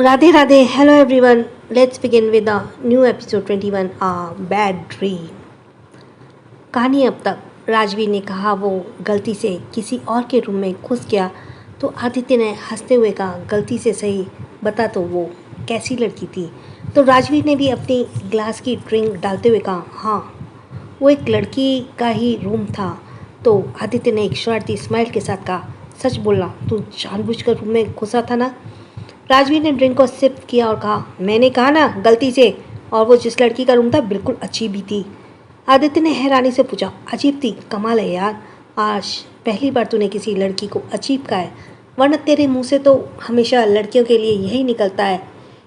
Radhe Radhe, hello everyone, let's begin with the new episode 21 bad dream. कहानी अब तक राजवीर ने कहा वो गलती से किसी और के रूम में घुस गया तो आदित्य ने हंसते हुए कहा गलती से सही बता तो वो कैसी लड़की थी। तो राजवीर ने भी अपनी ग्लास की ड्रिंक डालते हुए कहा हाँ वो एक लड़की का ही रूम था। तो आदित्य ने एक शरारती स्माइल के साथ कहा सच बोलना तू जानबूझकर रूम में घुसा था ना। राजवीर ने ड्रिंक को सिप किया और कहा मैंने कहा ना गलती से, और वो जिस लड़की का रूम था बिल्कुल अच्छी भी थी। आदित्य ने हैरानी से पूछा अजीब थी, कमाल है यार, आज पहली बार तूने किसी लड़की को अजीब कहा है, वरना तेरे मुंह से तो हमेशा लड़कियों के लिए यही निकलता है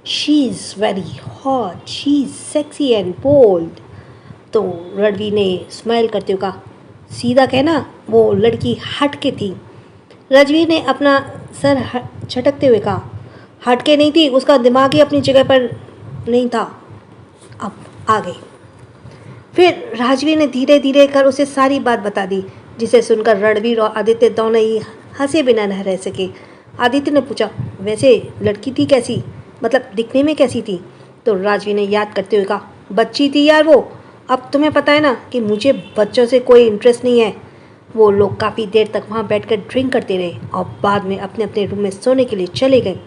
she is very hot, she is sexy and bold. तो रणवीर ने स्माइल करते हुए कहा सीधा कहना वो लड़की हट के थी। राजवीर ने अपना सर झटकते हुए कहा हटके नहीं थी, उसका दिमाग ही अपनी जगह पर नहीं था। अब आ गई। फिर राजवीर ने धीरे धीरे कर उसे सारी बात बता दी, जिसे सुनकर रणवीर और आदित्य दोनों ही हंसे बिना न रह सके। आदित्य ने पूछा वैसे लड़की थी कैसी, मतलब दिखने में कैसी थी। तो राजवीर ने याद करते हुए कहा बच्ची थी यार वो, अब तुम्हें पता है ना कि मुझे बच्चों से कोई इंटरेस्ट नहीं है। वो लोग काफ़ी देर तक वहाँ बैठकर ड्रिंक करते रहे और बाद में अपने अपने रूम में सोने के लिए चले गए।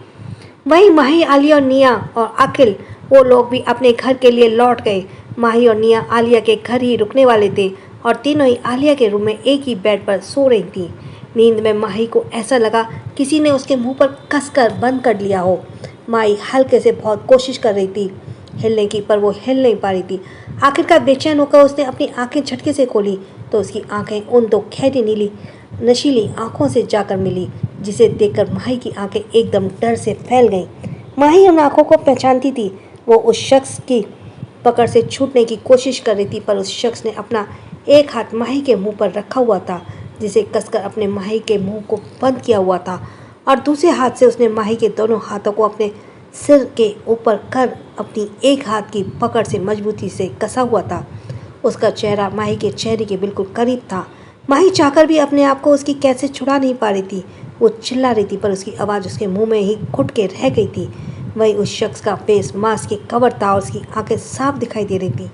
वहीं माही, आलिया और निया और अखिल वो लोग भी अपने घर के लिए लौट गए। माही और निया आलिया के घर ही रुकने वाले थे और तीनों ही आलिया के रूम में एक ही बेड पर सो रही थी। नींद में माही को ऐसा लगा किसी ने उसके मुंह पर कसकर बंद कर लिया हो। माही हल्के से बहुत कोशिश कर रही थी हिलने की, पर वो हिल नहीं पा रही थी। आखिरकार बेचैन होकर उसने अपनी आंखें झटके से खोली तो उसकी आंखें उन दो गहरी नीली नशीली आंखों से जाकर मिली, जिसे देखकर माही की आंखें एकदम डर से फैल गईं। माही उन आंखों को पहचानती थी। वो उस शख्स की पकड़ से छूटने की कोशिश कर रही थी, पर उस शख्स ने अपना एक हाथ माही के मुंह पर रखा हुआ था, जिसे कसकर अपने माही के मुंह को बंद किया हुआ था, और दूसरे हाथ से उसने माही के दोनों हाथों को अपने सिर के ऊपर कर अपनी एक हाथ की पकड़ से मजबूती से कसा हुआ था। उसका चेहरा माही के चेहरे के बिल्कुल करीब था। माही चाहकर भी अपने आप को उसकी कैसे छुड़ा नहीं पा रही थी। वो चिल्ला रही थी, पर उसकी आवाज़ उसके मुंह में ही घुट के रह गई थी। वही उस शख्स का फेस मास्क के कवर था और उसकी आंखें साफ दिखाई दे रही थी,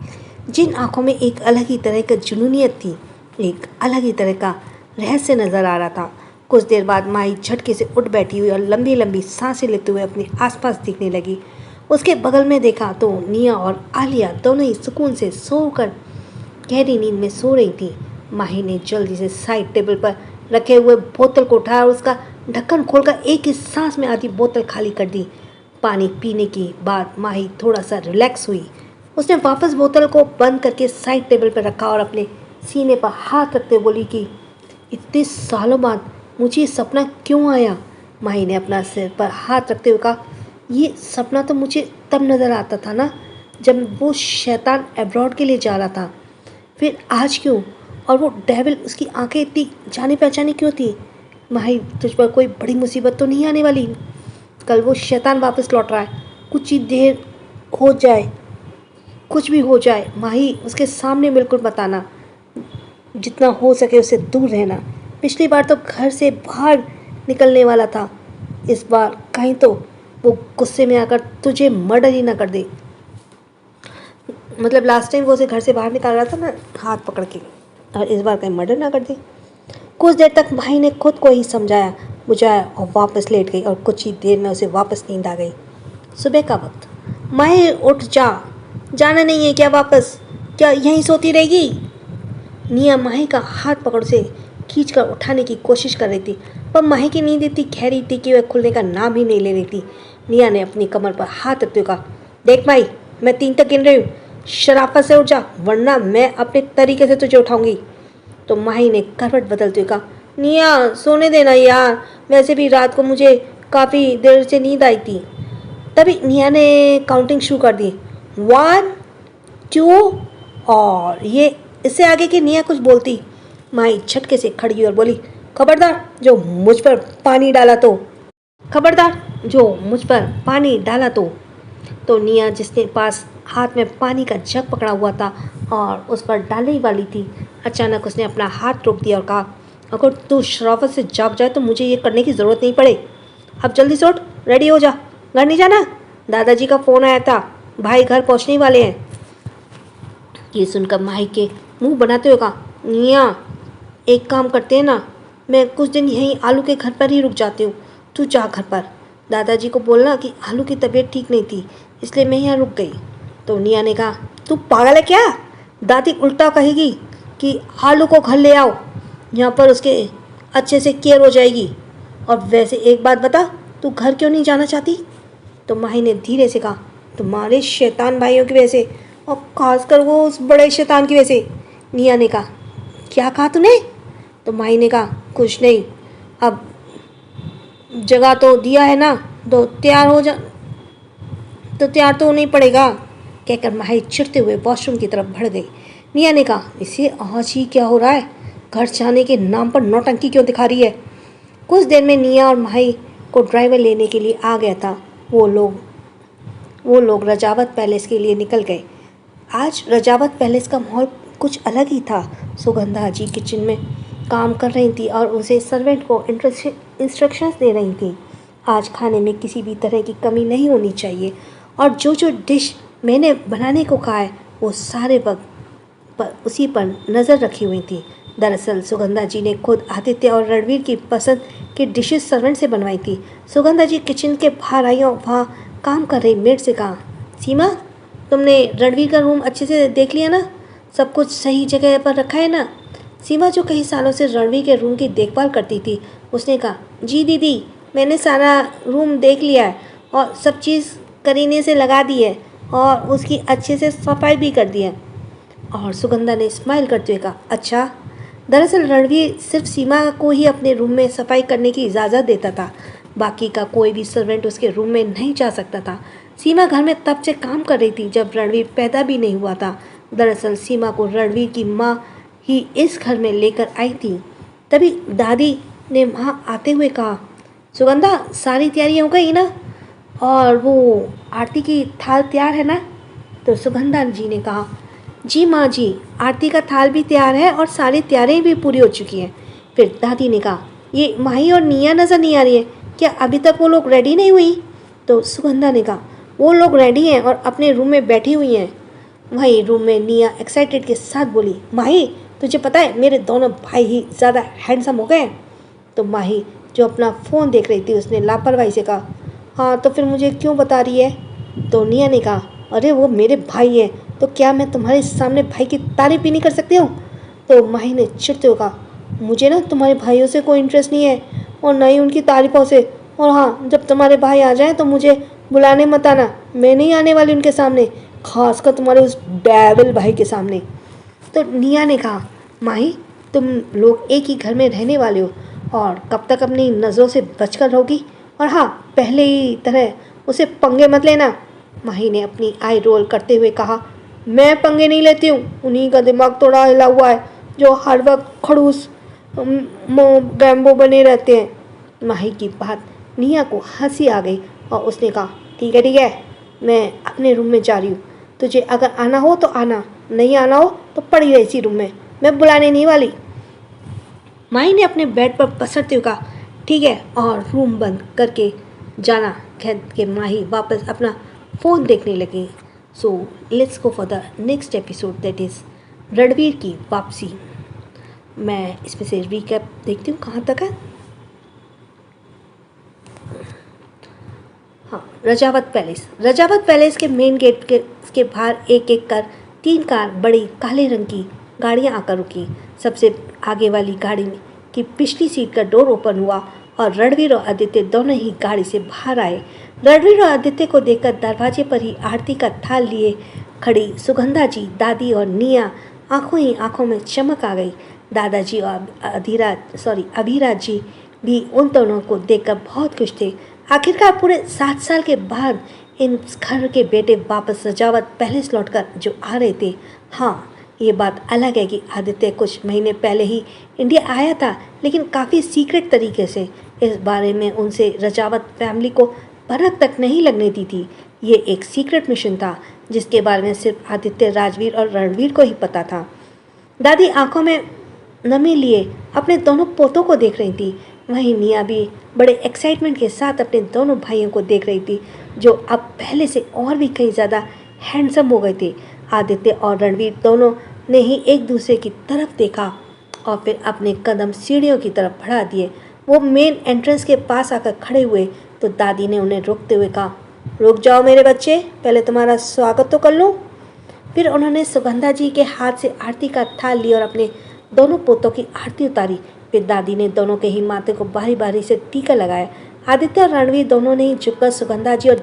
जिन आंखों में एक अलग ही तरह की जुनूनियत थी, एक अलग ही तरह का रहस्य नजर आ रहा था। कुछ देर बाद माही झटके से उठ बैठी हुई और लंबी लंबी सांसें लेते हुए अपने आसपास दिखने लगी। उसके बगल में देखा तो निया और आलिया दोनों ही सुकून से सोकर गहरी नींद में सो रही थी। माही ने जल्दी से साइड टेबल पर रखे हुए बोतल को उठाया और उसका ढक्कन खोलकर एक ही सांस में आधी बोतल खाली कर दी। पानी पीने के बाद माही थोड़ा सा रिलैक्स हुई। उसने वापस बोतल को बंद करके साइड टेबल पर रखा और अपने सीने पर हाथ रखते बोली कि इतने सालों बाद मुझे ये सपना क्यों आया। माही ने अपना सिर पर हाथ रखते हुए कहा ये सपना तो मुझे तब नज़र आता था ना जब वो शैतान अब्रॉड के लिए जा रहा था, फिर आज क्यों, और वो डेविल उसकी आंखें इतनी जानी पहचानी क्यों थी। माही तुझ पर कोई बड़ी मुसीबत तो नहीं आने वाली, कल वो शैतान वापस लौट रहा है, कुछ ही देर हो जाए, कुछ भी हो जाए माही उसके सामने बिल्कुल बताना, जितना हो सके उससे दूर रहना। पिछली बार तो घर से बाहर निकलने वाला था, इस बार कहीं तो वो गुस्से में आकर तुझे मर्डर ही ना कर दे। मतलब लास्ट टाइम वो उसे घर से बाहर निकाल रहा था ना हाथ पकड़ के, और इस बार कहीं मर्डर ना कर दे। कुछ देर तक माही ने खुद को ही समझाया बुझाया और वापस लेट गई, और कुछ ही देर में उसे वापस नींद आ गई। सुबह का वक्त। माही उठ जा, जाना नहीं है क्या वापस, क्या यहीं सोती रहेगी। निया माही का हाथ पकड़ से खींचकर उठाने की कोशिश कर रही थी, पर माही की नींद इतनी गहरी थी कि वह खुलने का नाम ही नहीं ले रही थी। निया ने अपनी कमर पर हाथ रखते हुए कहा देख माही, मैं 3 तक गिन रही हूँ, शराफत से उठ जा वरना मैं अपने तरीके से तुझे उठाऊंगी। तो माही ने करवट बदलते हुए कहा निया सोने देना यार, वैसे भी रात को मुझे काफ़ी देर से नींद आई थी। तभी निया ने काउंटिंग शुरू कर दी 1 2, और ये इससे आगे की निया कुछ बोलती माही झटके से खड़ी हुई और बोली खबरदार जो मुझ पर पानी डाला तो, खबरदार जो मुझ पर पानी डाला तो निया जिसके पास हाथ में पानी का जग पकड़ा हुआ था और उस पर डालने ही वाली थी, अचानक उसने अपना हाथ रोक दिया और कहा अगर तू शराफत से जाग जाए तो मुझे ये करने की ज़रूरत नहीं पड़े, अब जल्दी से उठ, रेडी हो जा, घर नहीं जाना? दादाजी का फ़ोन आया था, भाई घर पहुंचने ही वाले हैं। ये सुनकर माही के मुंह बनाते हुए कहा, निया एक काम करते हैं ना, मैं कुछ दिन यहीं आलू के घर पर ही रुक जाती हूँ, तू जा घर पर। दादाजी को बोलना कि आलू की तबीयत ठीक नहीं थी, इसलिए मैं यहाँ रुक गई। तो निया ने कहा, तू पागल है क्या? दादी उल्टा कहेगी कि आलू को घर ले आओ, यहाँ पर उसके अच्छे से केयर हो जाएगी। और वैसे एक बात बता, तू घर क्यों नहीं जाना चाहती? तो माही ने धीरे से कहा, तुम्हारे शैतान भाइयों की वजह से, और खासकर वो उस बड़े शैतान की वजह से। निया ने कहा, क्या कहा तूने? तो माही ने कहा, कुछ नहीं, अब जगह तो दिया है ना, तो तैयार तो नहीं पड़ेगा, कहकर माही चिढ़ते हुए वॉशरूम की तरफ बढ़ गई। निया ने कहा, इसे आज ही क्या हो रहा है? घर जाने के नाम पर नौटंकी क्यों दिखा रही है? कुछ देर में निया और माही को ड्राइवर लेने के लिए आ गया था। वो लोग रजावत पैलेस के लिए निकल गए। आज रजावत पैलेस का माहौल कुछ अलग ही था। सुगंधा जी किचन में काम कर रही थी और उसे सर्वेंट को इंस्ट्रक्शंस दे रही थी। आज खाने में किसी भी तरह की कमी नहीं होनी चाहिए, और जो जो डिश मैंने बनाने को कहा है वो सारे वक्त पर उसी पर नज़र रखी हुई थी। दरअसल सुगंधा जी ने खुद आदित्य और रणवीर की पसंद की डिशेस सर्वेंट से बनवाई थी। सुगंधा जी किचन के बाहर आई और वहाँ काम कर रही मेड से कहा, सीमा, तुमने रणवीर का रूम अच्छे से देख लिया ना? सब कुछ सही जगह पर रखा है ना? सीमा, जो कई सालों से रणवीर के रूम की देखभाल करती थी, उसने कहा, जी दीदी, मैंने सारा रूम देख लिया है और सब चीज़ करीने से लगा दी है और उसकी अच्छे से सफाई भी कर दी है। और सुगंधा ने स्माइल करते हुए कहा, अच्छा। दरअसल रणवीर सिर्फ सीमा को ही अपने रूम में सफाई करने की इजाज़त देता था, बाकी का कोई भी सर्वेंट उसके रूम में नहीं जा सकता था। सीमा घर में तब से काम कर रही थी जब रणवीर पैदा भी नहीं हुआ था। दरअसल सीमा को रणवीर की माँ ही इस घर में लेकर आई थी। तभी दादी ने वहाँ आते हुए कहा, सुगंधा, सारी तैयारी हो गई ना? और वो आरती की थाल तैयार है ना? तो सुगंधा जी ने कहा, जी माँ जी, आरती का थाल भी तैयार है और सारी तैयारियाँ भी पूरी हो चुकी हैं। फिर दादी ने कहा, ये माही और निया नज़र नहीं आ रही है, क्या अभी तक वो लोग रेडी नहीं हुई? तो सुगंधा ने कहा, वो लोग रेडी हैं और अपने रूम में बैठी हुई हैं। वहीं रूम में निया एक्साइटेड के साथ बोली, माही, तुझे पता है मेरे दोनों भाई ही ज़्यादा हैंडसम हो गए हैं। तो माही, जो अपना फ़ोन देख रही थी, उसने लापरवाही से कहा, हाँ तो फिर मुझे क्यों बता रही है? तो निया ने कहा, अरे वो मेरे भाई हैं, तो क्या मैं तुम्हारे सामने भाई की तारीफ भी नहीं कर सकती हूँ? तो माही ने चिढ़ते हुए कहा, मुझे ना तुम्हारे भाइयों से कोई इंटरेस्ट नहीं है और ना ही उनकी तारीफों से। और हाँ, जब तुम्हारे भाई आ जाएं तो मुझे बुलाने मत आना, मैं नहीं आने वाली उनके सामने, खासकर तुम्हारे उस डेविल भाई के सामने। तो निया ने कहा, माही, तुम लोग एक ही घर में रहने वाले हो और कब तक अपनी नज़रों से बचकर रहोगी? और हाँ, पहले ही तरह उसे पंगे मत लेना। माही ने अपनी आई रोल करते हुए कहा, मैं पंगे नहीं लेती हूँ, उन्हीं का दिमाग थोड़ा हिला हुआ है जो हर वक्त खड़ूस गैम्बो बने रहते हैं। माही की बात निया को हंसी आ गई और उसने कहा, ठीक है, मैं अपने रूम में जा रही हूँ, तुझे अगर आना हो तो आना, नहीं आना हो तो पड़ी रही इसी रूम में, मैं बुलाने नहीं वाली। माही ने अपने बेड पर पसरते हुए कहा, ठीक है, और रूम बंद करके जाना कह के माही वापस अपना फ़ोन देखने लगी। So let's go for the next episode, that is Ranveer की वापसी। मैं इसमें से रिकैप देखती हूँ कहाँ तक है। हाँ, रजावत पैलेस के मेन गेट के बाहर एक एक कर 3 कार बड़ी काले रंग की गाड़ियाँ आकर रुकी। सबसे आगे वाली गाड़ी की पिछली सीट का डोर ओपन हुआ और रणवीर और आदित्य दोनों ही गाड़ी से बाहर आए। रणवीर और आदित्य को देखकर दरवाजे पर ही आरती का थाल लिए खड़ी सुगंधा जी, दादी और निया आंखों ही आंखों में चमक आ गई। दादाजी और अभिराज जी भी उन दोनों को देखकर बहुत खुश थे। आखिरकार पूरे 7 साल के बाद इन घर के बेटे वापस सजावत पैलेस लौटकर जो आ रहे थे। हाँ, ये बात अलग है कि आदित्य कुछ महीने पहले ही इंडिया आया था, लेकिन काफ़ी सीक्रेट तरीके से। इस बारे में उनसे रजावत फैमिली को भनक तक नहीं लगने दी थी। ये एक सीक्रेट मिशन था जिसके बारे में सिर्फ आदित्य, राजवीर और रणवीर को ही पता था। दादी आंखों में नमी लिए अपने दोनों पोतों को देख रही थी। वहीं निया भी बड़े एक्साइटमेंट के साथ अपने दोनों भाइयों को देख रही थी, जो अब पहले से और भी कहीं ज़्यादा हैंडसम हो गए थे। आदित्य और रणवीर दोनों ने ही एक दूसरे की तरफ देखा और फिर अपने कदम सीढ़ियों की तरफ बढ़ा दिए। वो मेन एंट्रेंस के पास आकर खड़े हुए तो दादी ने उन्हें रोकते हुए कहा, रुक जाओ मेरे बच्चे, पहले तुम्हारा स्वागत तो कर लूँ। फिर उन्होंने सुगंधा जी के हाथ से आरती का थाल लिया और अपने दोनों पोतों की आरती उतारी। फिर दादी ने दोनों के ही माथे को बारी बारी से टीका लगाया। आदित्य और रणवीर दोनों ने ही झुककर सुगंधा जी और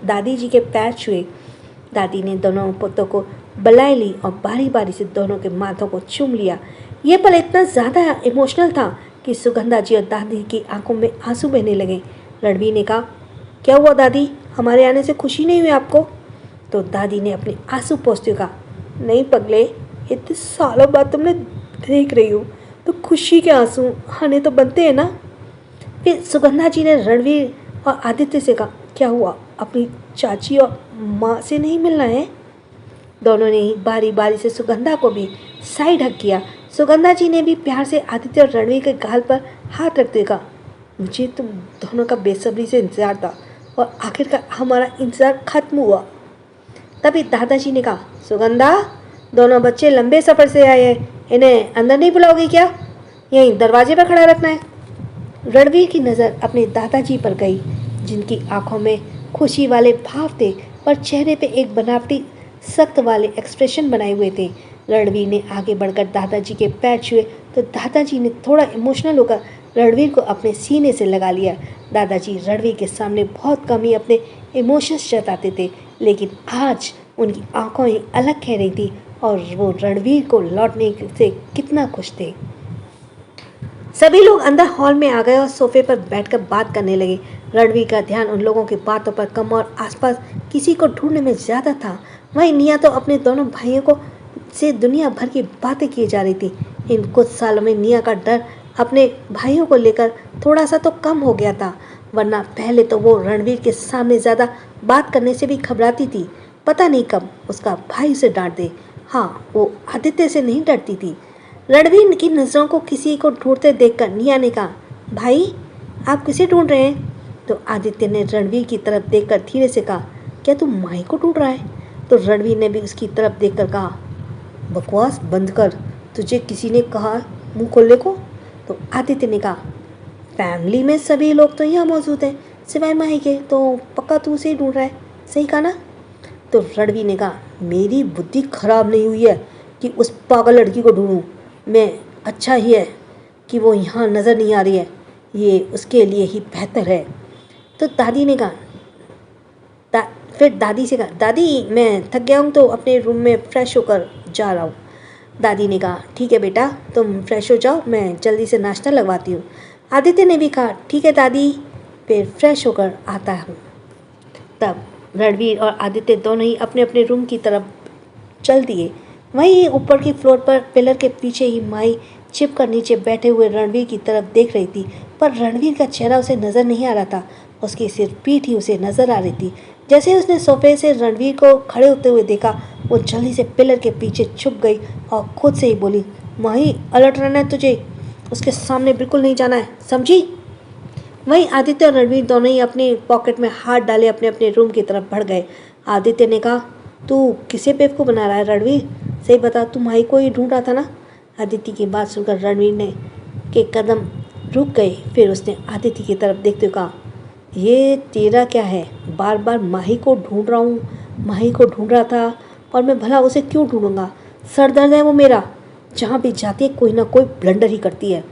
दादी जी के पैर छुए। दादी ने दोनों पोतों को बलाई ली और बारी बारी से दोनों के माथों को चूम लिया। ये पल इतना ज़्यादा इमोशनल था कि सुगंधा जी और दादी की आंखों में आंसू बहने लगे। रणवीर ने कहा, क्या हुआ दादी, हमारे आने से खुशी नहीं हुई आपको? तो दादी ने अपने आंसू पोंछते हुए कहा, नहीं पगले, इतने सालों बाद तुमने देख रही हो तो खुशी के आंसू आने तो बनते हैं ना। फिर सुगंधा जी ने रणवीर और आदित्य से कहा, क्या हुआ, अपनी चाची और माँ से नहीं मिलना है? दोनों ने ही बारी बारी से सुगंधा को भी साइड हक किया। सुगंधा जी ने भी प्यार से आदित्य और रणवीर के गाल पर हाथ रखते कहा, मुझे तुम दोनों का बेसब्री से इंतजार था और आखिरकार हमारा इंतजार खत्म हुआ। तभी दादाजी ने कहा, सुगंधा, दोनों बच्चे लंबे सफ़र से आए हैं, इन्हें अंदर नहीं बुलाओगे क्या? यहीं दरवाजे पर खड़ा रखना है। रणवीर की नज़र अपने दादाजी पर गई, जिनकी आंखों में खुशी वाले भाव थे पर चेहरे पे एक बनावटी सख्त वाले एक्सप्रेशन बनाए हुए थे। रणवीर ने आगे बढ़कर दादाजी के पैर छुए तो दादाजी ने थोड़ा इमोशनल होकर रणवीर को अपने सीने से लगा लिया। दादाजी रणवीर के सामने बहुत कम ही अपने इमोशंस जताते थे, लेकिन आज उनकी आंखों ही अलग कह रही थी और वो रणवीर को लौटने से कितना खुश थे। सभी लोग अंदर हॉल में आ गए और सोफे पर बैठकर बात करने लगे। रणवीर का ध्यान उन लोगों की बातों पर कम और आसपास किसी को ढूंढने में ज़्यादा था। वहीं निया तो अपने दोनों भाइयों को से दुनिया भर की बातें की जा रही थी। इन कुछ सालों में निया का डर अपने भाइयों को लेकर थोड़ा सा तो कम हो गया था, वरना पहले तो वो रणवीर के सामने ज़्यादा बात करने से भी घबराती थी। पता नहीं कब उसका भाई उसे डांट दे। हाँ, वो आदित्य से नहीं डरती थी। रणवीर की नज़रों को किसी को ढूंढते देखकर निया ने कहा, भाई आप किसे ढूंढ रहे हैं? तो आदित्य ने रणवीर की तरफ देखकर धीरे से कहा, क्या तू माही को ढूंढ रहा है? तो रणवीर ने भी उसकी तरफ देखकर कहा, बकवास बंद कर, तुझे किसी ने कहा मुंह खोलने को? तो आदित्य ने कहा, फैमिली में सभी लोग तो यहाँ मौजूद हैं सिवाय माही के, तो पक्का तू उसे ही ढूंढ रहा है, सही कहा ना? तो रणवीर ने कहा, मेरी बुद्धि खराब नहीं हुई है कि उस पागल लड़की को ढूंढूं। मैं अच्छा ही है कि वो यहाँ नज़र नहीं आ रही है, ये उसके लिए ही बेहतर है। तो दादी ने कहा, फिर दादी से कहा, दादी मैं थक गया हूँ तो अपने रूम में फ्रेश होकर जा रहा हूँ। दादी ने कहा, ठीक है बेटा, तुम फ्रेश हो जाओ, मैं जल्दी से नाश्ता लगवाती हूँ। आदित्य ने भी कहा, ठीक है दादी, फिर फ्रेश होकर आता हूँ। तब रणवीर और आदित्य दोनों ही अपने अपने रूम की तरफ चल दिए। वहीं ऊपर की फ्लोर पर पिलर के पीछे ही माई छिपकर नीचे बैठे हुए रणवीर की तरफ देख रही थी, पर रणवीर का चेहरा उसे नज़र नहीं आ रहा था, उसकी सिर्फ पीठ ही उसे नज़र आ रही थी। जैसे उसने सोफे से रणवीर को खड़े होते हुए देखा, वो जल्दी से पिलर के पीछे छुप गई और खुद से ही बोली, माही अलर्ट रहना है तुझे, उसके सामने बिल्कुल नहीं जाना है, समझी? वहीं आदित्य और रणवीर दोनों ही अपनी पॉकेट में हाथ डाले अपने अपने रूम की तरफ बढ़ गए। आदित्य ने कहा, तू किसे बेवकूफ़ बना रहा है रणवीर, सही बता, तू माही को ही ढूंढ रहा था ना? आदित्य की बात सुनकर रणवीर ने के कदम रुक गए। फिर उसने आदित्य की तरफ देखते हुए कहा, ये तेरा क्या है, बार बार माही को ढूंढ रहा हूँ, माही को ढूंढ रहा था, और मैं भला उसे क्यों ढूंढूंगा? सर दर्द है वो मेरा, जहाँ भी जाती है कोई ना कोई ब्लंडर ही करती है।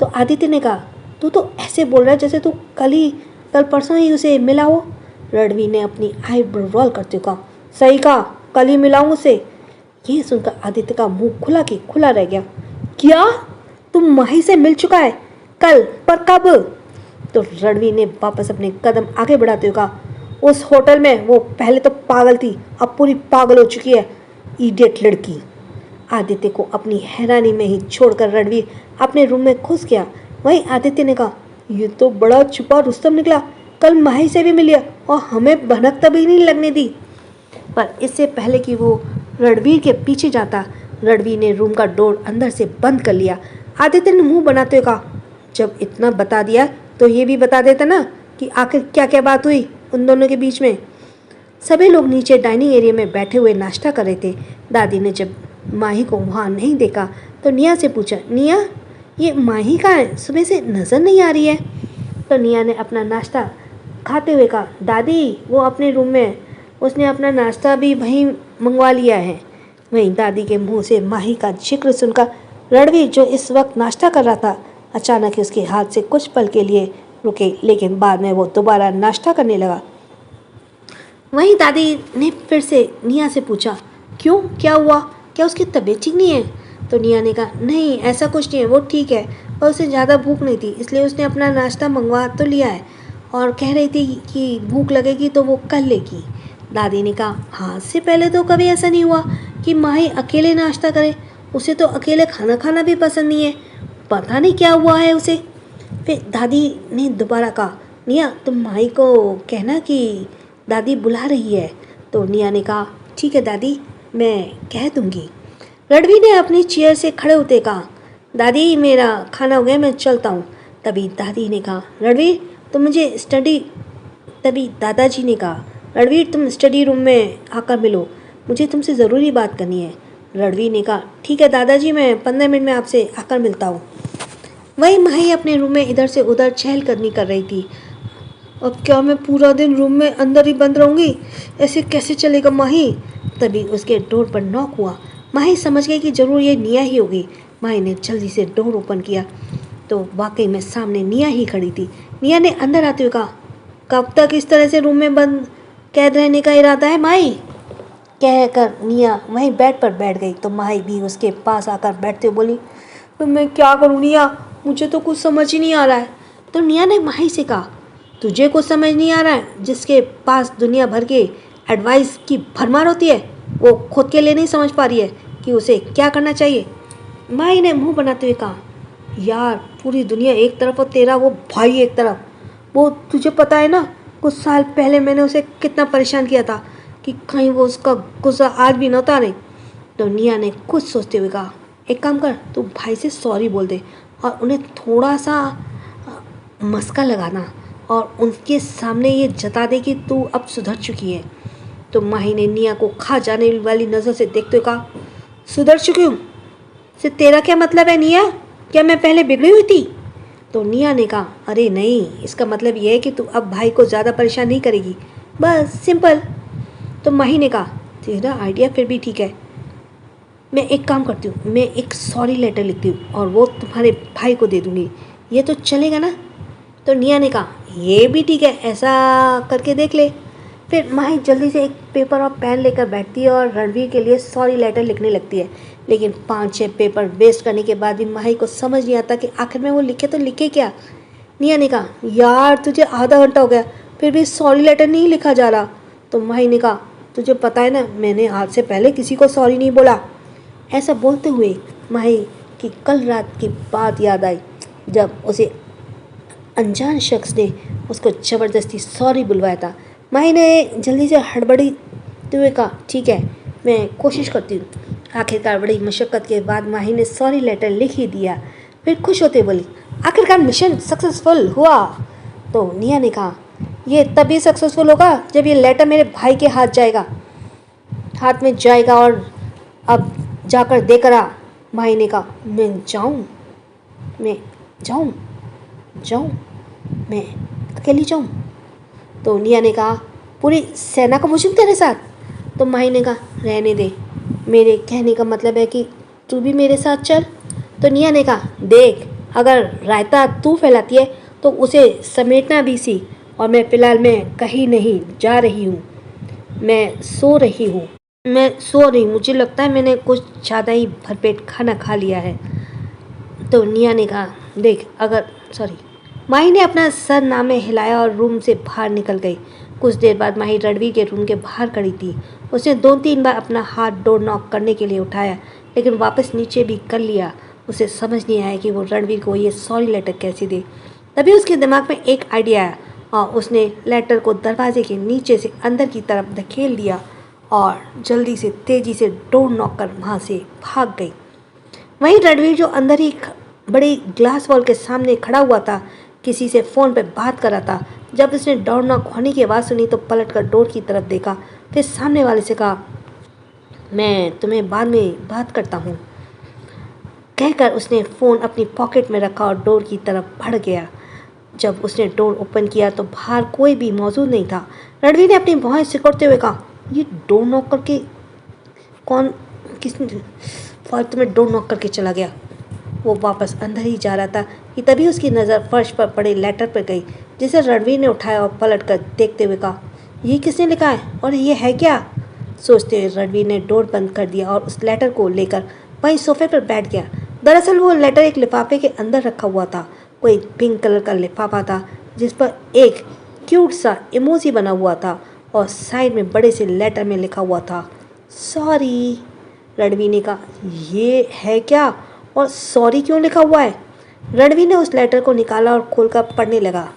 तो आदित्य ने कहा, तू तो ऐसे बोल रहा है जैसे तू कल परसों ही उसे मिला हो। रणवीर ने अपनी आईब्रो रोल करते हुए कहा, सही कहा, कल ही मिलाऊँ उसे। ये सुनकर आदित्य का मुंह खुला की खुला रह गया। क्या तुम माही से मिल चुका है? कल? पर कब? तो रणवीर ने वापस अपने कदम आगे बढ़ाते हुए कहा, उस होटल में। वो पहले तो पागल थी, अब पूरी पागल हो चुकी है, इडियट लड़की। आदित्य को अपनी हैरानी में ही छोड़कर रणवीर अपने रूम में घुस गया। वहीं आदित्य ने कहा, ये तो बड़ा छुपा रुस्तम निकला, कल माही से भी मिलिया और हमें भनक तभी नहीं लगने दी। पर इससे पहले कि वो रणवीर के पीछे जाता, रणवीर ने रूम का डोर अंदर से बंद कर लिया। आदित्य ने मुंह बनाते हुए कहा, जब इतना बता दिया तो ये भी बता देता ना कि आखिर क्या क्या बात हुई उन दोनों के बीच में। सभी लोग नीचे डाइनिंग एरिया में बैठे हुए नाश्ता कर रहे थे। दादी ने जब माही को वहाँ नहीं देखा तो निया से पूछा, निया ये माही कहाँ है, सुबह से नज़र नहीं आ रही है। तो निया ने अपना नाश्ता खाते हुए कहा, दादी वो अपने रूम में, उसने अपना नाश्ता भी वहीं मंगवा लिया है। वहीं दादी के मुंह से माही का जिक्र सुनकर रणवीर जो इस वक्त नाश्ता कर रहा था अचानक उसके हाथ से कुछ पल के लिए रुके, लेकिन बाद में वो दोबारा नाश्ता करने लगा। वहीं दादी ने फिर से निया से पूछा, क्यों, क्या हुआ, क्या उसकी तबीयत ठीक नहीं है। तो निया ने कहा, नहीं ऐसा कुछ नहीं है, वो ठीक है, पर उसे ज़्यादा भूख नहीं थी इसलिए उसने अपना नाश्ता मंगवा तो लिया है और कह रही थी कि भूख लगेगी तो वो कर लेगी। दादी ने कहा, हाँ से पहले तो कभी ऐसा नहीं हुआ कि माही अकेले नाश्ता करे, उसे तो अकेले खाना खाना भी पसंद नहीं है, पता नहीं क्या हुआ है उसे। फिर दादी ने दोबारा कहा, निया तुम माही को कहना कि दादी बुला रही है। तो निया ने कहा, ठीक है दादी, मैं कह दूंगी। रणवीर ने अपनी चेयर से खड़े होते कहा, दादी मेरा खाना हो गया, मैं चलता हूँ। तभी दादी ने कहा, रणवीर तुम मुझे तभी दादाजी ने कहा, रणवीर तुम स्टडी रूम में आकर मिलो, मुझे तुमसे ज़रूरी बात करनी है। रणवीर ने कहा, ठीक है दादाजी, मैं 15 मिनट में आपसे आकर मिलता हूँ। वही माही अपने रूम में इधर से उधर चहलकदमी कर रही थी। अब क्या मैं पूरा दिन रूम में अंदर ही बंद रहूँगी, ऐसे कैसे चलेगा माही। तभी उसके डोर पर नॉक हुआ। माही समझ गई कि जरूर ये निया ही होगी। माही ने जल्दी से डोर ओपन किया तो वाकई में सामने निया ही खड़ी थी। निया ने अंदर आते हुए कहा, कब तक इस तरह से रूम में बंद कैद रहने का इरादा है माही। कहकर निया वहीं बेड पर बैठ गई तो माही भी उसके पास आकर बैठते हुए बोली, तो मैं क्या करूँ निया, मुझे तो कुछ समझ ही नहीं आ रहा है। तो निया ने माही से कहा, तुझे कुछ समझ नहीं आ रहा है, जिसके पास दुनिया भर के एडवाइस की भरमार होती है वो खुद के लिए नहीं समझ पा रही है कि उसे क्या करना चाहिए। माही ने मुंह बनाते हुए कहा, यार पूरी दुनिया एक तरफ और तेरा वो भाई एक तरफ, वो तुझे पता है ना कुछ साल पहले मैंने उसे कितना परेशान किया था कि कहीं वो उसका गुस्सा आज भी न उतारे। तो निया ने कुछ सोचते हुए कहा, एक काम कर, तू भाई से सॉरी बोल दे और उन्हें थोड़ा सा मस्का लगाना और उनके सामने ये जता दे कि तू अब सुधर चुकी है। तो माही ने निया को खा जाने वाली नज़र से देखते हुए कहा, सुधर चुकी हूँ से तेरा क्या मतलब है निया, क्या मैं पहले बिगड़ी हुई थी। तो निया ने कहा, अरे नहीं, इसका मतलब ये है कि तू अब भाई को ज़्यादा परेशान नहीं करेगी, बस सिंपल। तो माही ने कहा, तेरा आइडिया फिर भी ठीक है, मैं एक काम करती हूँ, मैं एक सॉरी लेटर लिखती हूँ और वो तुम्हारे भाई को दे दूँगी, ये तो चलेगा ना। तो निया ने कहा, ये भी ठीक है, ऐसा करके देख ले। फिर माही जल्दी से एक पेपर और पेन लेकर बैठती है और रणवीर के लिए सॉरी लेटर लिखने लगती है। लेकिन 5-6 पेपर वेस्ट करने के बाद भी माही को समझ नहीं आता कि आखिर में वो लिखे तो लिखे क्या। निया ने कहा, यार तुझे आधा घंटा हो गया फिर भी सॉरी लेटर नहीं लिखा जा रहा। तो माही ने कहा, तुझे पता है ना मैंने आज से पहले किसी को सॉरी नहीं बोला। ऐसा बोलते हुए माही की कल रात की बात याद आई जब उसे अनजान शख्स ने उसको ज़बरदस्ती सॉरी बुलवाया था। माही ने जल्दी से हड़बड़ाते हुए कहा, ठीक है मैं कोशिश करती हूँ। आखिरकार बड़ी मशक्क़त के बाद माही ने सॉरी लेटर लिख ही दिया। फिर खुश होते बोली, आखिरकार मिशन सक्सेसफुल हुआ। तो निया ने कहा, ये तभी सक्सेसफुल होगा जब ये लेटर मेरे भाई के हाथ में जाएगा और अब जाकर देकर आ। माही ने कहा, मैं जाऊँ मैं अकेली जाऊँ। तो निया ने कहा, पूरी सेना को मुझे तेरे साथ। तो माही ने कहा, रहने दे, मेरे कहने का मतलब है कि तू भी मेरे साथ चल। तो निया ने कहा, देख अगर रायता तू फैलाती है तो उसे समेटना भी सी, और मैं फ़िलहाल मैं कहीं नहीं जा रही हूँ, मैं सो रही, मुझे लगता है मैंने कुछ ज़्यादा ही भरपेट खाना खा लिया है। तो निया ने कहा, देख अगर माही ने अपना सर नामे हिलाया और रूम से बाहर निकल गई। कुछ देर बाद माही रणवीर के रूम के बाहर खड़ी थी। उसने 2-3 बार अपना हाथ डोर नॉक करने के लिए उठाया लेकिन वापस नीचे भी कर लिया। उसे समझ नहीं आया कि वो रणवीर को ये सॉरी लेटर कैसे दे। तभी उसके दिमाग में एक आइडिया आया और उसने लेटर को दरवाजे के नीचे से अंदर की तरफ धकेल दिया और जल्दी से तेज़ी से डोर नॉक कर वहाँ से भाग गई। वहीं रणवीर जो अंदर ही बड़ी ग्लास वॉल के सामने खड़ा हुआ था, किसी से फ़ोन पे बात कर रहा था। जब उसने डोर नॉक होने की आवाज़ सुनी तो पलट कर डोर की तरफ देखा, फिर सामने वाले से कहा, मैं तुम्हें बाद में बात करता हूँ। कहकर उसने फ़ोन अपनी पॉकेट में रखा और डोर की तरफ बढ़ गया। जब उसने डोर ओपन किया तो बाहर कोई भी मौजूद नहीं था। रणवीर ने अपनी भौहें सिकुड़ते हुए कहा, ये डोर नॉक करके कौन, किसने फालतू में डोर नॉक करके चला गया। वो वापस अंदर ही जा रहा था कि तभी उसकी नज़र फर्श पर पड़े लेटर पर गई, जिसे रणवीर ने उठाया और पलट कर देखते हुए कहा, ये किसने लिखा है और ये है क्या? सोचते हुए रणवीर ने डोर बंद कर दिया और उस लेटर को लेकर वहीं सोफे पर बैठ गया। दरअसल वो लेटर एक लिफाफे के अंदर रखा हुआ था। वो एक पिंक कलर का लिफाफा था जिस पर एक क्यूट सा इमोजी बना हुआ था और साइड में बड़े से लेटर में लिखा हुआ था, सॉरी। रणवीर ने कहा, ये है क्या और सॉरी क्यों लिखा हुआ है? रणवीर ने उस लेटर को निकाला और खोलकर पढ़ने लगा।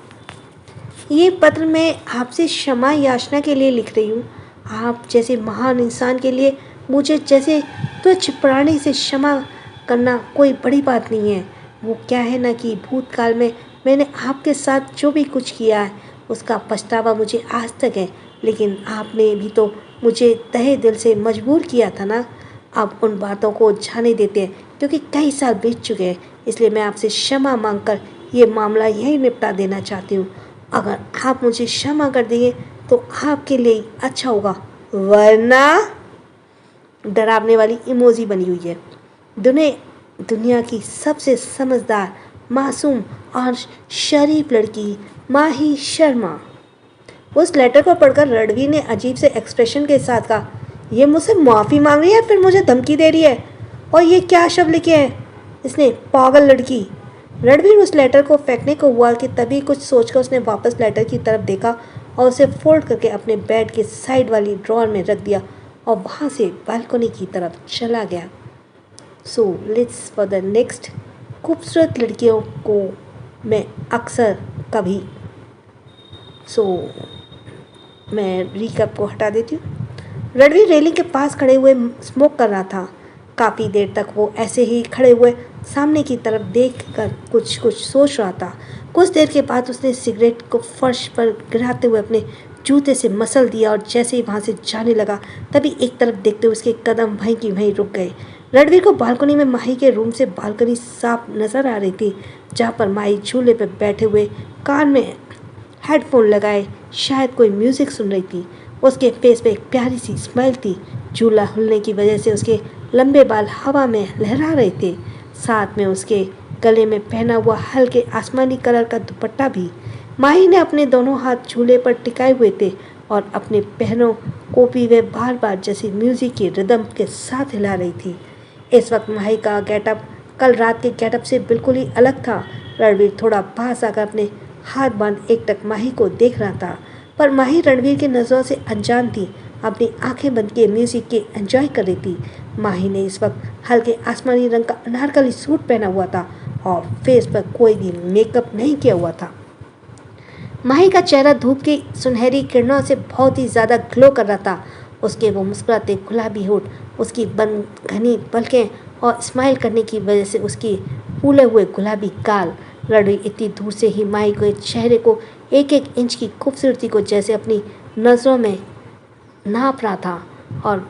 ये पत्र मैं आपसे क्षमा याचना के लिए लिख रही हूँ। आप जैसे महान इंसान के लिए मुझे जैसे तुच्छ प्राणी से क्षमा करना कोई बड़ी बात नहीं है। वो क्या है ना कि भूतकाल में मैंने आपके साथ जो भी कुछ किया है उसका पछतावा मुझे आज तक है, लेकिन आपने भी तो मुझे तहे दिल से मजबूर किया था ना। अब उन बातों को जाने देते हैं क्योंकि कई साल बीत चुके हैं, इसलिए मैं आपसे क्षमा मांगकर ये मामला यहीं निपटा देना चाहती हूँ। अगर आप मुझे क्षमा कर देंगे तो आपके लिए अच्छा होगा, वरना डरावने वाली इमोजी बनी हुई है। दुनिया की सबसे समझदार, मासूम और शरीफ लड़की, माही शर्मा। उस लेटर को पढ़कर रणवीर ने अजीब से एक्सप्रेशन के साथ कहा, ये मुझसे माफ़ी मांग रही है फिर मुझे धमकी दे रही है, और ये क्या शब्द लिखे हैं इसने, पागल लड़की। रणवीर उस लेटर को फेंकने को हुआ कि तभी कुछ सोचकर उसने वापस लेटर की तरफ देखा और उसे फोल्ड करके अपने बेड के साइड वाली ड्रॉअर में रख दिया और वहाँ से बालकनी की तरफ चला गया। So let's for the next. खूबसूरत लड़कियों को मैं अक्सर कभी मैं रिकैप को हटा देती हूँ। रणवीर रेलिंग के पास खड़े हुए स्मोक कर रहा था। काफ़ी देर तक वो ऐसे ही खड़े हुए सामने की तरफ देखकर कुछ सोच रहा था। कुछ देर के बाद उसने सिगरेट को फर्श पर गिराते हुए अपने जूते से मसल दिया और जैसे ही वहाँ से जाने लगा तभी एक तरफ देखते हुए उसके कदम वहीं की वहीं रुक गए। रणवीर को बालकनी में माही के रूम से बालकनी साफ नजर आ रही थी, जहाँ पर माही झूले पर बैठे हुए कान में हेडफोन लगाए शायद कोई म्यूज़िक सुन रही थी। उसके फेस पे एक प्यारी सी स्माइल थी। झूला हिलने की वजह से उसके लंबे बाल हवा में लहरा रहे थे, साथ में उसके गले में पहना हुआ हल्के आसमानी कलर का दुपट्टा भी। माही ने अपने दोनों हाथ झूले पर टिकाए हुए थे और अपने पैरों को भी वे बार बार जैसे म्यूजिक की रिदम के साथ हिला रही थी। इस वक्त माही का गेटअप कल रात के गेटअप से बिल्कुल ही अलग था। रणवीर थोड़ा पास आकर अपने हाथ बांध एकटक माही को देख रहा था, पर माही रणवीर की नज़रों से अनजान थी, अपनी आंखें बंद किए म्यूजिक के एंजॉय कर रही थी। माही ने इस वक्त हल्के आसमानी रंग का अनारकली सूट पहना हुआ था और फेस पर कोई भी मेकअप नहीं किया हुआ था। माही का चेहरा धूप की सुनहरी किरणों से बहुत ही ज़्यादा ग्लो कर रहा था। उसके वो मुस्कुराते गुलाबी होठ, उसकी बंद घनी पलकें और स्माइल करने की वजह से उसकी फूले हुए गुलाबी गाल। रणवीर इतनी दूर से ही माही के चेहरे को एक एक इंच की खूबसूरती को जैसे अपनी नज़रों में नाप रहा था और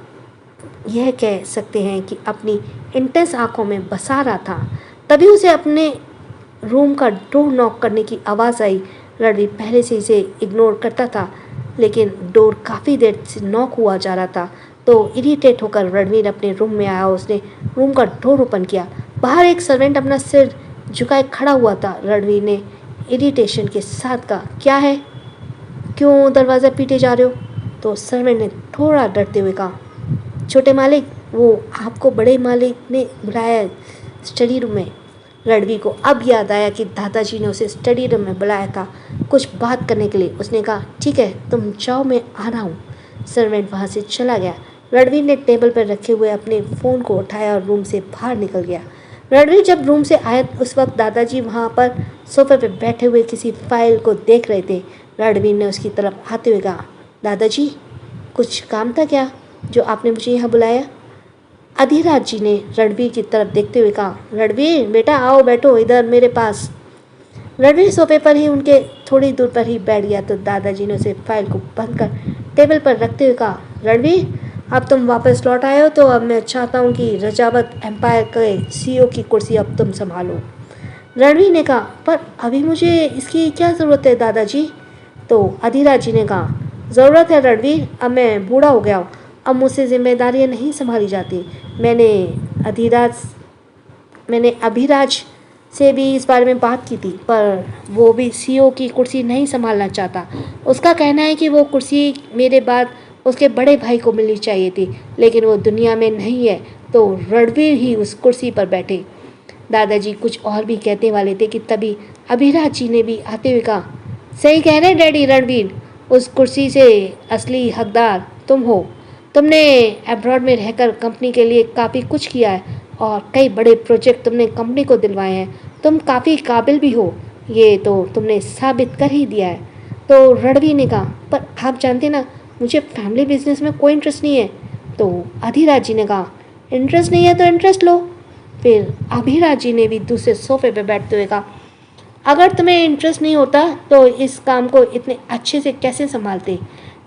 यह कह सकते हैं कि अपनी इंटेंस आंखों में बसा रहा था। तभी उसे अपने रूम का डोर नॉक करने की आवाज़ आई। रणवीर पहले से इसे इग्नोर करता था, लेकिन डोर काफ़ी देर से नॉक हुआ जा रहा था, तो इरिटेट होकर रणवीर अपने रूम में आया। उसने रूम का डोर ओपन किया। बाहर एक सर्वेंट अपना सिर झुकाए खड़ा हुआ था। रणवीर ने इरिटेशन के साथ कहा, क्या है, क्यों दरवाज़ा पीटे जा रहे हो? तो सर्वेंट ने थोड़ा डरते हुए कहा, छोटे मालिक, वो आपको बड़े मालिक ने बुलाया है स्टडी रूम में। रणवीर को अब याद आया कि दादाजी ने उसे स्टडी रूम में बुलाया था कुछ बात करने के लिए। उसने कहा, ठीक है, तुम जाओ, मैं आ रहा हूँ। सर्वेंट वहाँ से चला गया। रणवीर ने टेबल पर रखे हुए अपने फ़ोन को उठाया और रूम से बाहर निकल गया। रणवीर जब रूम से आया उस वक्त दादाजी वहाँ पर सोफे पर बैठे हुए किसी फाइल को देख रहे थे। रणवीर ने उसकी तरफ आते हुए कहा, दादाजी, कुछ काम था क्या जो आपने मुझे यहाँ बुलाया? अधिराज जी ने रणवीर की तरफ देखते हुए कहा, रणवीर बेटा आओ बैठो इधर मेरे पास। रणवीर सोफे पर ही उनके थोड़ी दूर पर ही बैठ गया तो दादाजी ने उसे फाइल को बंद कर टेबल पर रखते हुए कहा, रणवीर अब तुम वापस लौट आए हो तो अब मैं चाहता हूँ कि रजावत एम्पायर के सीईओ की कुर्सी अब तुम संभालो। रणवीर ने कहा, पर अभी मुझे इसकी क्या ज़रूरत है दादाजी? तो अधिराज जी ने कहा, ज़रूरत है रणवीर, अब मैं बूढ़ा हो गया हूँ, अब मुझसे जिम्मेदारियाँ नहीं संभाली जाती। मैंने अभिराज से भी इस बारे में बात की थी, पर वो भी सीईओ की कुर्सी नहीं संभालना चाहता। उसका कहना है कि वो कुर्सी मेरे बाद उसके बड़े भाई को मिलनी चाहिए थी, लेकिन वो दुनिया में नहीं है तो रणवीर ही उस कुर्सी पर बैठे। दादाजी कुछ और भी कहते वाले थे कि तभी अभिराज जी ने भी आते हुए कहा, सही कह रहे डैडी रणवीर, उस कुर्सी से असली हकदार तुम हो। तुमने अब्रॉड में रहकर कंपनी के लिए काफ़ी कुछ किया है और कई बड़े प्रोजेक्ट तुमने कंपनी को दिलवाए हैं। तुम काफ़ी काबिल भी हो, ये तो तुमने साबित कर ही दिया है। तो रणवीर ने कहा, पर आप जानते ना मुझे फैमिली बिजनेस में कोई इंटरेस्ट नहीं है। तो अधिराज जी ने कहा, इंटरेस्ट नहीं है तो इंटरेस्ट लो। फिर अभिराज जी ने भी दूसरे सोफे पर बैठते हुए कहा, अगर तुम्हें इंटरेस्ट नहीं होता तो इस काम को इतने अच्छे से कैसे संभालते?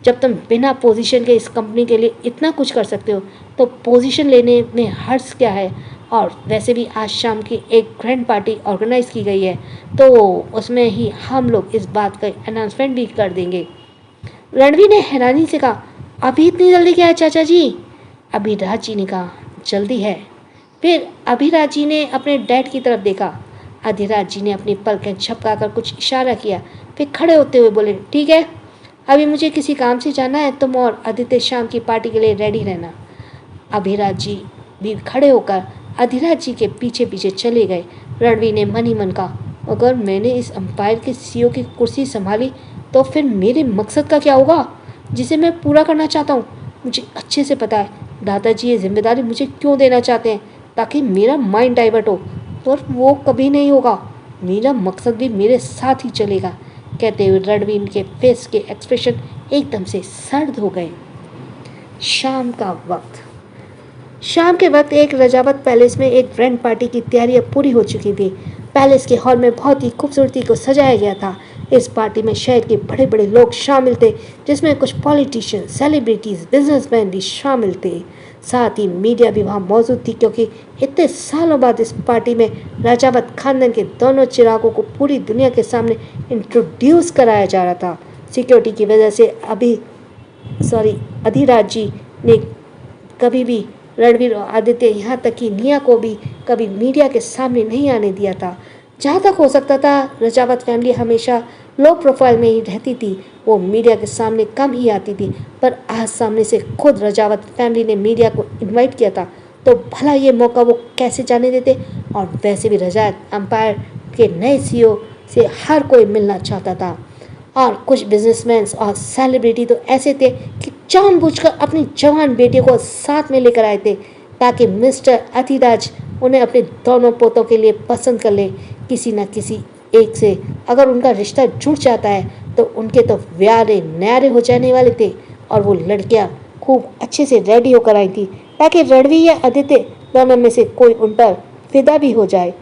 जब तुम बिना पोजीशन के इस कंपनी के लिए इतना कुछ कर सकते हो तो पोजीशन लेने में हर्ज क्या है? और वैसे भी आज शाम की एक ग्रैंड पार्टी ऑर्गेनाइज की गई है तो उसमें ही हम लोग इस बात का अनाउंसमेंट भी कर देंगे। रणवीर ने हैरानी से कहा, अभी इतनी जल्दी क्या है चाचा जी? अभिराज जी ने कहा, जल्दी है। फिर अभिराज जी ने अपने डैड की तरफ देखा। अधिराज जी ने अपनी पलकें झपकाकर कुछ इशारा किया, फिर खड़े होते हुए बोले, ठीक है, अभी मुझे किसी काम से जाना है, तुम और आदित्य शाम की पार्टी के लिए रेडी रहना। अभिराज जी भी खड़े होकर अधिराज जी के पीछे पीछे चले गए। रणवीर ने मन ही मन कहा, अगर मैंने इस अंपायर के सीईओ की कुर्सी संभाली तो फिर मेरे मकसद का क्या होगा जिसे मैं पूरा करना चाहता हूँ? मुझे अच्छे से पता है दादाजी ये जिम्मेदारी मुझे क्यों देना चाहते हैं, ताकि मेरा माइंड डाइवर्ट हो, पर वो कभी नहीं होगा। मेरा मकसद भी मेरे साथ ही चलेगा। कहते हुए रणवीर के फेस के एक्सप्रेशन एकदम से सर्द हो गए। शाम के वक्त एक रजावत पैलेस में एक ग्रैंड पार्टी की तैयारियां पूरी हो चुकी थी। पैलेस के हॉल में बहुत ही खूबसूरती को सजाया गया था। इस पार्टी में शहर के बड़े बड़े लोग शामिल थे, जिसमें कुछ पॉलिटिशियन, सेलिब्रिटीज, बिजनेसमैन भी शामिल थे। साथ ही मीडिया भी वहाँ मौजूद थी, क्योंकि इतने सालों बाद इस पार्टी में राजावत खानदान के दोनों चिरागों को पूरी दुनिया के सामने इंट्रोड्यूस कराया जा रहा था। सिक्योरिटी की वजह से अधिराज जी ने कभी भी रणवीर और आदित्य, यहाँ तक कि निया को भी कभी मीडिया के सामने नहीं आने दिया था। जहाँ तक हो सकता था रजावत फैमिली हमेशा लो प्रोफाइल में ही रहती थी, वो मीडिया के सामने कम ही आती थी। पर आज सामने से खुद रजावत फैमिली ने मीडिया को इनवाइट किया था, तो भला ये मौका वो कैसे जाने देते। और वैसे भी रजावत एम्पायर के नए सीईओ से हर कोई मिलना चाहता था। और कुछ बिजनेसमैन और सेलिब्रिटी तो ऐसे थे कि जानबूझकर अपनी जवान बेटियों को साथ में लेकर आए थे, ताकि मिस्टर अधिराज उन्हें अपने दोनों पोतों के लिए पसंद कर ले। किसी न किसी एक से अगर उनका रिश्ता जुड़ जाता है तो उनके तो व्यारे न्यारे हो जाने वाले थे। और वो लड़कियां खूब अच्छे से रेडी होकर आई थी, ताकि रणवीर या आदित्य दोनों में से कोई उन पर फिदा भी हो जाए।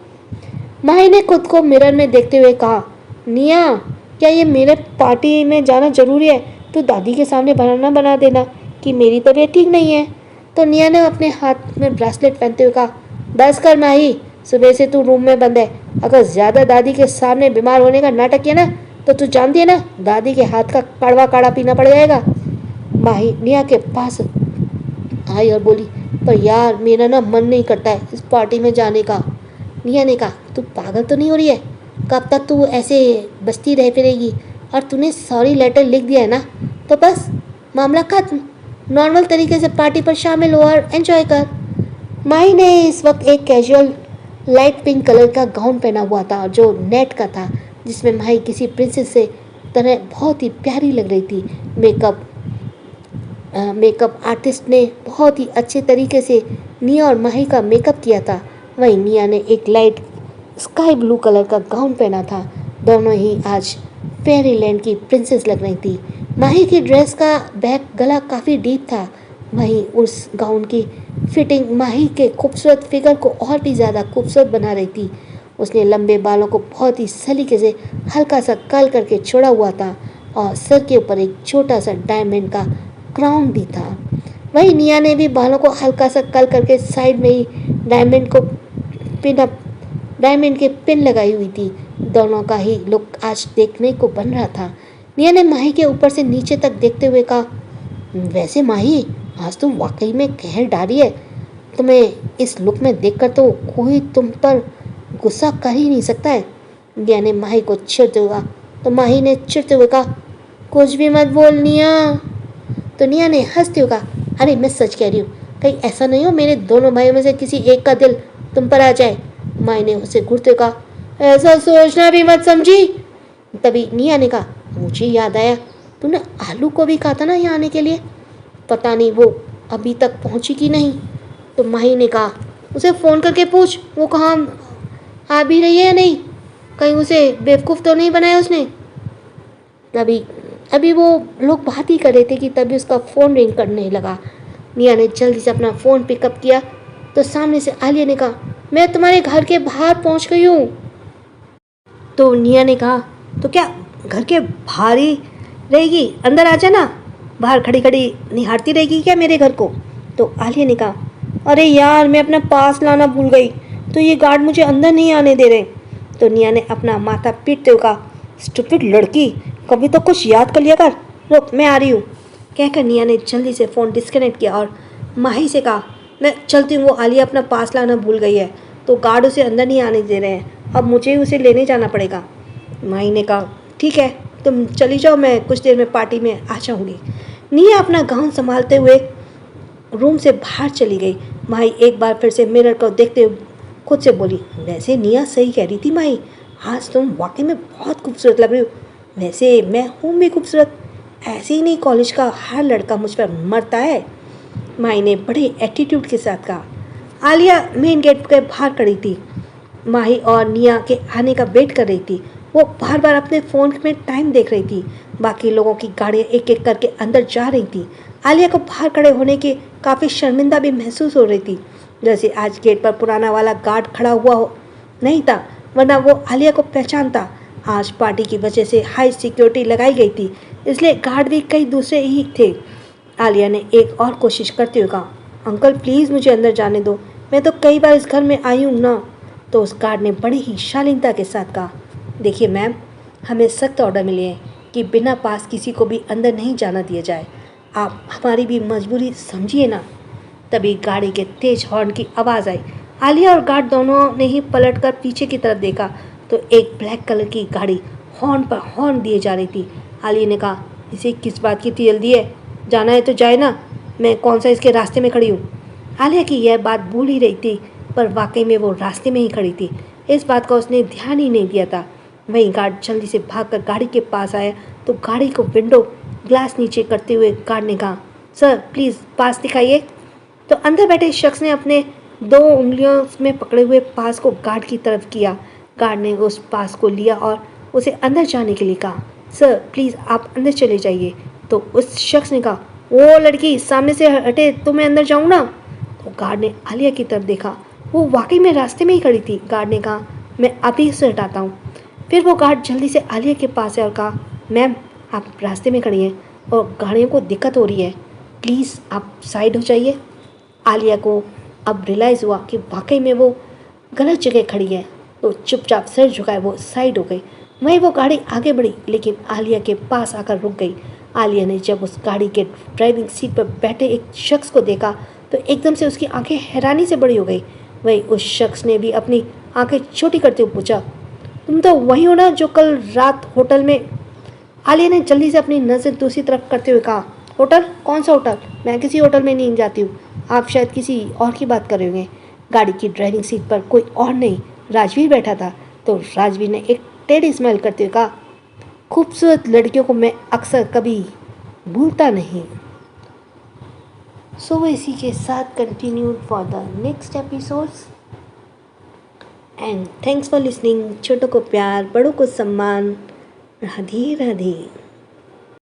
माही ने खुद को मिरर में देखते हुए कहा, निया, क्या ये मेरे पार्टी में जाना जरूरी है? तो दादी के सामने बहाना बना देना कि मेरी तबीयत ठीक नहीं है। तो निया ने अपने हाथ में ब्रेसलेट पहनते हुए कहा, बस कर माही, सुबह से तू रूम में बंद है। अगर ज़्यादा दादी के सामने बीमार होने का नाटक किया ना तो तू जानती है ना, दादी के हाथ का कड़वा काढ़ा पीना पड़ जाएगा। माही निया के पास आई और बोली, पर यार मेरा ना मन नहीं करता है इस पार्टी में जाने का। निया ने कहा, तू पागल तो नहीं हो रही है? कब तक तू ऐसे बसती रह फिरेगी? और तूने सॉरी लेटर लिख दिया है ना, तो बस मामला खत्म। नॉर्मल तरीके से पार्टी पर शामिल हो और एंजॉय कर। माही ने इस वक्त एक कैजुअल लाइट पिंक कलर का गाउन पहना हुआ था, जो नेट का था, जिसमें माही किसी प्रिंसेस से तरह बहुत ही प्यारी लग रही थी। मेकअप आर्टिस्ट ने बहुत ही अच्छे तरीके से निया और माही का मेकअप किया था। वहीं निया ने एक लाइट स्काई ब्लू कलर का गाउन पहना था। दोनों ही आज फेरीलैंड की प्रिंसेस लग रही थी। माही की ड्रेस का बैक गला काफ़ी डीप था, वहीं उस गाउन की फिटिंग माही के खूबसूरत फिगर को और भी ज़्यादा खूबसूरत बना रही थी। उसने लंबे बालों को बहुत ही सलीके से हल्का सा कर्ल करके छोड़ा हुआ था और सर के ऊपर एक छोटा सा डायमंड का क्राउन भी था। वहीं निया ने भी बालों को हल्का सा कर्ल करके साइड में ही डायमंड के पिन लगाई हुई थी। दोनों का ही लुक आज देखने को बन रहा था। निया ने माही के ऊपर से नीचे तक देखते हुए कहा, वैसे माही, आज तुम वाकई में कहर डारी है। तुम्हें इस लुक में देखकर तो कोई तुम पर गुस्सा कर ही नहीं सकता है। निया ने माही को चिढ़ते हुए कहा, तो माही ने चिढ़ते हुए कहा, कुछ भी मत बोल निया। तो निया ने हंसते हुए कहा, अरे मैं सच कह रही हूँ, कहीं ऐसा नहीं हो मेरे दोनों भाइयों में से किसी एक का दिल तुम पर आ जाए। माही ने उसे घूरते हुए कहा, ऐसा सोचना भी मत समझी। तभी निया ने कहा, मुझे याद आया, तूने आलू को भी कहा था ना यहाँ आने के लिए, पता नहीं वो अभी तक पहुँची कि नहीं। तो माही ने कहा, उसे फ़ोन करके पूछ वो कहाँ आ भी रही है या नहीं, कहीं उसे बेवकूफ़ तो नहीं बनाया उसने। तभी अभी वो लोग बात ही कर रहे थे कि तभी उसका फ़ोन रिंग करने लगा। निया ने जल्दी से अपना फ़ोन पिकअप किया तो सामने से आलिया ने कहा, मैं तुम्हारे घर के बाहर पहुंच गई हूँ। तो निया ने कहा, तो क्या घर के बाहर ही रहेगी, अंदर आ जाना, बाहर खड़ी खड़ी निहारती रहेगी क्या मेरे घर को। तो आलिया ने कहा, अरे यार मैं अपना पास लाना भूल गई, तो ये गार्ड मुझे अंदर नहीं आने दे रहे। तो निया ने अपना माथा पीटते हुए कहा, स्टूपिड लड़की, कभी तो कुछ याद कर लिया कर, रुक मैं आ रही हूँ। कहकर निया ने जल्दी से फ़ोन डिस्कनेक्ट किया और माही से कहा, मैं चलती हूँ, वो आलिया अपना पास लाना भूल गई है, तो गार्ड उसे अंदर नहीं आने दे रहे हैं, अब मुझे उसे लेने जाना पड़ेगा। माही ने कहा, ठीक है तुम चली जाओ, मैं कुछ देर में पार्टी में आ जाऊँगी। निया अपना गाउन संभालते हुए रूम से बाहर चली गई। माही एक बार फिर से मिरर को देखते हुए खुद से बोली, वैसे निया सही कह रही थी माही, आज तुम वाकई में बहुत खूबसूरत लग रही हो। वैसे मैं हूँ भी खूबसूरत, ऐसे ही नहीं कॉलेज का हर लड़का मुझ पर मरता है। माही ने बड़े एटीट्यूड के साथ कहा। आलिया मेन गेट के बाहर खड़ी थी, माही और निया के आने का वेट कर रही थी। वो बार बार अपने फ़ोन में टाइम देख रही थी। बाकी लोगों की गाड़ियाँ एक एक करके अंदर जा रही थी। आलिया को बाहर खड़े होने की काफ़ी शर्मिंदा भी महसूस हो रही थी, जैसे आज गेट पर पुराना वाला गार्ड खड़ा हुआ हो नहीं था, वरना वो आलिया को पहचानता। आज पार्टी की वजह से हाई सिक्योरिटी लगाई गई थी, इसलिए गार्ड भी कई दूसरे ही थे। आलिया ने एक और कोशिश करते हुए कहा, अंकल प्लीज़ मुझे अंदर जाने दो, मैं तो कई बार इस घर में आई हूँ ना। तो उस गार्ड ने बड़ी ही शालीनता के साथ कहा, देखिए मैम, हमें सख्त ऑर्डर मिले हैं कि बिना पास किसी को भी अंदर नहीं जाना दिया जाए, आप हमारी भी मजबूरी समझिए ना। तभी गाड़ी के तेज हॉर्न की आवाज़ आई। आलिया और गार्ड दोनों ने ही पलटकर पीछे की तरफ देखा तो एक ब्लैक कलर की गाड़ी हॉर्न पर हॉर्न दिए जा रही थी। आलिया ने कहा, इसे किस बात की इतनी जल्दी है, जाना है तो जाए ना, मैं कौन सा इसके रास्ते में खड़ी हूँ। आलिया की यह बात भूल ही रही थी, पर वाकई में वो रास्ते में ही खड़ी थी, इस बात का उसने ध्यान ही नहीं दिया था। वहीं गार्ड जल्दी से भागकर गाड़ी के पास आया तो गाड़ी को विंडो ग्लास नीचे करते हुए गार्ड ने कहा, सर प्लीज़ पास दिखाइए। तो अंदर बैठे शख्स ने अपने 2 उंगलियों में पकड़े हुए पास को गार्ड की तरफ किया। गार्ड ने उस पास को लिया और उसे अंदर जाने के लिए कहा, सर प्लीज़ आप अंदर चले जाइए। तो उस शख्स ने कहा, वो लड़की सामने से हटे तो मैं अंदर जाऊँ ना। तो गार्ड ने आलिया की तरफ देखा, वो वाकई में रास्ते में ही खड़ी थी। गार्ड ने कहा, मैं अभी उसे हटाता हूँ। फिर वो गार्ड जल्दी से आलिया के पास है और कहा, मैम आप रास्ते में खड़ी हैं और गाड़ियों को दिक्कत हो रही है, प्लीज़ आप साइड हो जाइए। आलिया को अब रियलाइज़ हुआ कि वाकई में वो गलत जगह खड़ी है, तो चुपचाप सिर झुकाए वो साइड हो गई। वहीं वो गाड़ी आगे बढ़ी, लेकिन आलिया के पास आकर रुक गई। आलिया ने जब उस गाड़ी के ड्राइविंग सीट पर बैठे एक शख्स को देखा तो एकदम से उसकी आंखें हैरानी से बड़ी हो गई। वहीं उस शख्स ने भी अपनी आंखें छोटी करते हुए पूछा, तुम तो वही हो ना जो कल रात होटल में। आलिया ने जल्दी से अपनी नज़र दूसरी तरफ करते हुए कहा, होटल? कौन सा होटल? मैं किसी होटल में नहीं जाती हूँ, आप शायद किसी और की बात कर रहे होंगे। गाड़ी की ड्राइविंग सीट पर कोई और नहीं, राजवीर बैठा था। तो राजवीर ने एक टेढ़ी स्माइल करते हुए कहा, खूबसूरत लड़कियों को मैं अक्सर कभी भूलता नहीं। सो इसी के साथ continued for the next episodes and thanks for listening. छोटों को प्यार, बड़ों को सम्मान। राधे राधे।